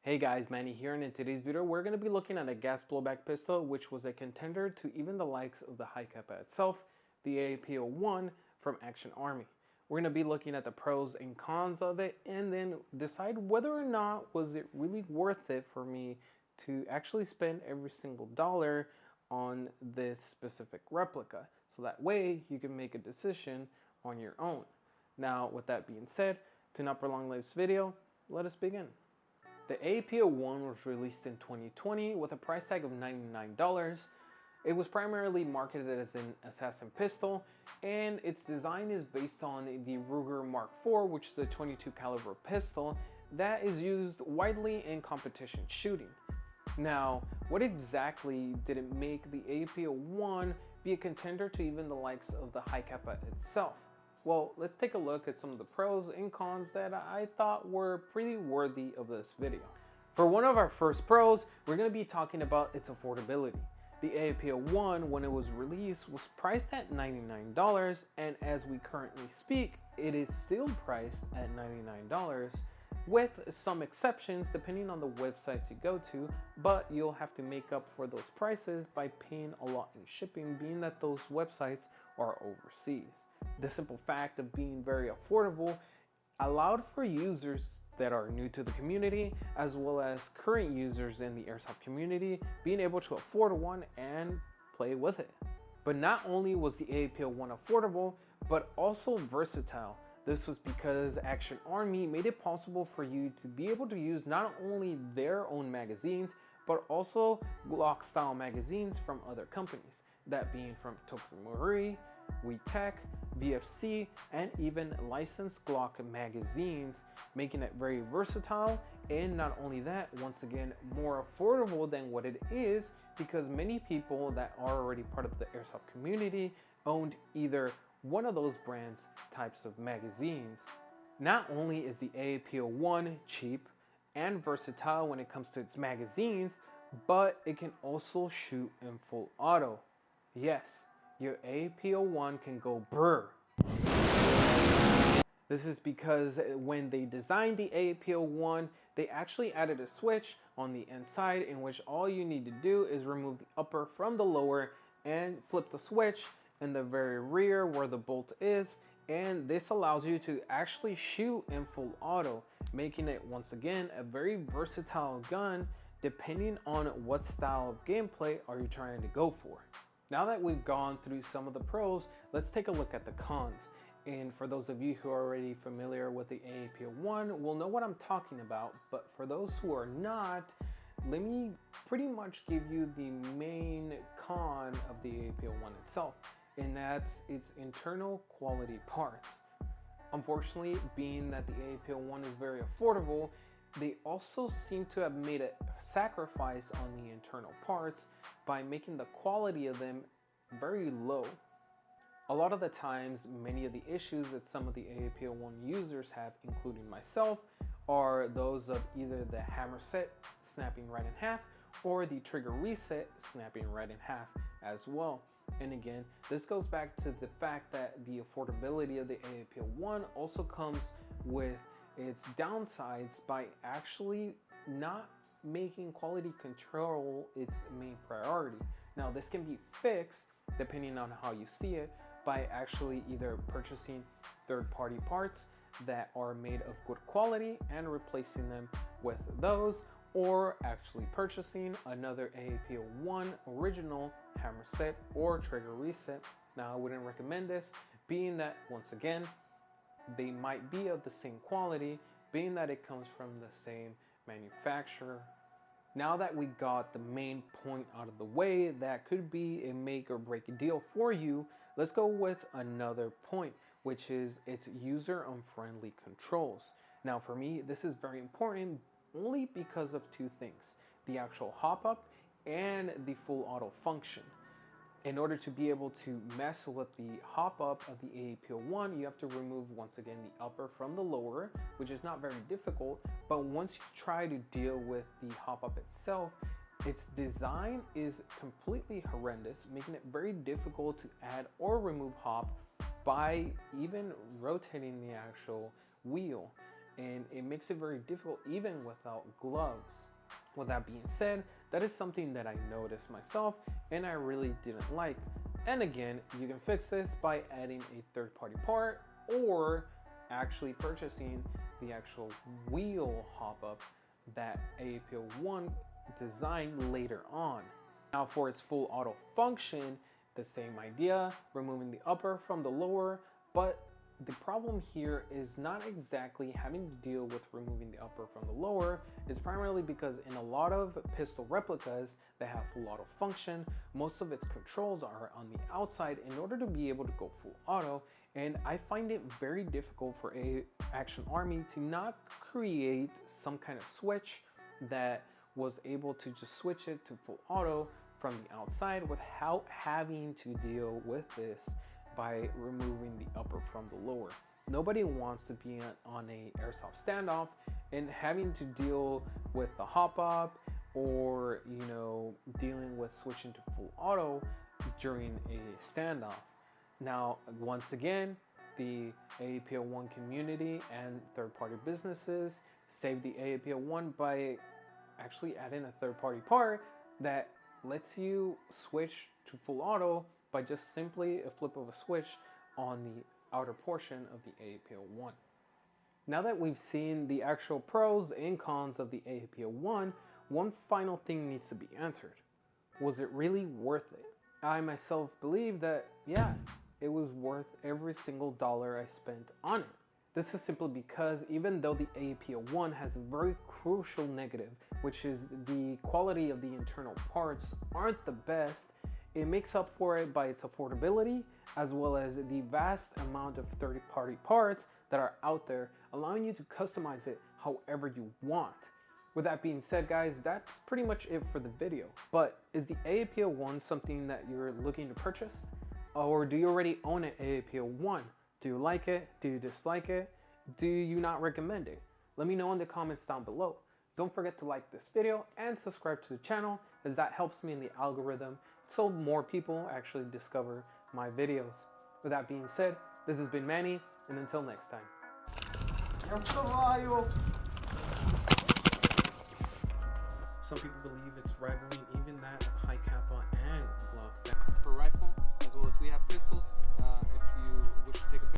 Hey guys, Manny here, and in today's video we're going to be looking at a gas blowback pistol which was a contender to even the likes of the HiCapa itself, the AAP-01 from Action Army. We're going to be looking at the pros and cons of it and then decide whether or not was it really worth it for me to actually spend every single dollar on this specific replica. So that way you can make a decision on your own. Now with that being said, to not prolong this video, let us begin. The AAP-01 was released in 2020 with a price tag of $99. It was primarily marketed as an assassin pistol, and its design is based on the Ruger Mark IV, which is a 22 caliber pistol that is used widely in competition shooting. Now, what exactly did it make the AAP-01 be a contender to even the likes of the HiCapa itself? Well, let's take a look at some of the pros and cons that I thought were pretty worthy of this video. For one of our first pros, we're going to be talking about its affordability. The AAP-01, when it was released, was priced at $99, and as we currently speak, it is still priced at $99, with some exceptions depending on the websites you go to, but you'll have to make up for those prices by paying a lot in shipping, being that those websites are overseas. The simple fact of being very affordable allowed for users that are new to the community, as well as current users in the airsoft community, being able to afford one and play with it. But not only was the AAP-01 affordable, but also versatile. This was because Action Army made it possible for you to be able to use not only their own magazines, but also Glock style magazines from other companies, that being from Tokumori, WeTech, VFC, and even licensed Glock magazines, making it very versatile, and not only that, once again, more affordable than what it is, because many people that are already part of the airsoft community owned either one of those brands types of magazines. Not only is the AAP-01 cheap and versatile when it comes to its magazines, but it can also shoot in full auto. Yes, your AAP-01 can go brr. This is because when they designed the AAP-01, they actually added a switch on the inside in which all you need to do is remove the upper from the lower and flip the switch in the very rear where the bolt is, and this allows you to actually shoot in full auto, making it once again a very versatile gun depending on what style of gameplay are you trying to go for. Now that we've gone through some of the pros, let's take a look at the cons. And for those of you who are already familiar with the AAP-01 will know what I'm talking about, but for those who are not, let me pretty much give you the main con of the AAP-01 itself, and that's its internal quality parts. Unfortunately, being that the AAP-01 is very affordable, they also seem to have made a sacrifice on the internal parts by making the quality of them very low. A lot of the times, many of the issues that some of the AAP-01 users have, including myself, are those of either the hammer set snapping right in half or the trigger reset snapping right in half as well. And again, this goes back to the fact that the affordability of the AAP-01 also comes with its downsides by actually not making quality control its main priority. Now, this can be fixed depending on how you see it by actually either purchasing third-party parts that are made of good quality and replacing them with those, or actually purchasing another AAP-01 original hammer set or trigger reset. Now, I wouldn't recommend this, being that once again, they might be of the same quality, being that it comes from the same manufacturer. Now that we got the main point out of the way that could be a make or break deal for you, let's go with another point, which is its user-unfriendly controls. Now for me, this is very important only because of two things: the actual hop-up and the full auto function. In order to be able to mess with the hop-up of the AAP-01, you have to remove, once again, the upper from the lower, which is not very difficult, but once you try to deal with the hop-up itself, its design is completely horrendous, making it very difficult to add or remove hop by even rotating the actual wheel. and it makes it very difficult even without gloves. With that being said, that is something that I noticed myself and I really didn't like. And again, you can fix this by adding a third-party part or actually purchasing the actual wheel hop-up that AAP-01 designed later on. Now for its full auto function, the same idea, removing the upper from the lower, but the problem here is not exactly having to deal with removing the upper from the lower. It's primarily because in a lot of pistol replicas that have full auto function, most of its controls are on the outside in order to be able to go full auto, and I find it very difficult for Action Army to not create some kind of switch that was able to just switch it to full auto from the outside without having to deal with this by removing the upper from the lower. Nobody wants to be on a airsoft standoff and having to deal with the hop up or, you know, dealing with switching to full auto during a standoff. Now, once again, the AAP-01 community and third-party businesses save the AAP-01 by actually adding a third-party part that lets you switch to full auto by just simply a flip of a switch on the outer portion of the AAP-01. Now that we've seen the actual pros and cons of the AAP-01, one final thing needs to be answered. Was it really worth it? I myself believe that, yeah, it was worth every single dollar I spent on it. This is simply because even though the AAP-01 has a very crucial negative, which is the quality of the internal parts aren't the best, it makes up for it by its affordability, as well as the vast amount of third-party parts that are out there, allowing you to customize it however you want. With that being said, guys, that's pretty much it for the video. But is the AAP-01 something that you're looking to purchase? Or do you already own an AAP-01? Do you like it? Do you dislike it? Do you not recommend it? Let me know in the comments down below. Don't forget to like this video and subscribe to the channel, as that helps me in the algorithm so more people actually discover my videos. With that being said, this has been Manny, and until next time. Some people believe it's rivaling even that of High Kappa and Glock. For rifle, as well as we have pistols,